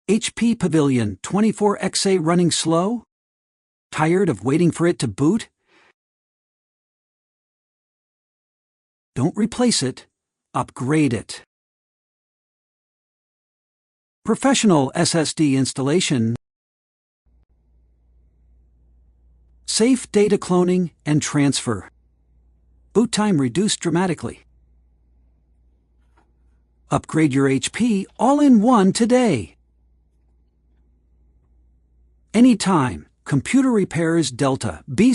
HP Pavilion 24XA running slow? Tired of waiting for it to boot? Don't replace it, upgrade it. Professional SSD installation. Safe data cloning and transfer. Boot time reduced dramatically. Upgrade your HP all-in-one today. Anytime, Computer Repairs Delta B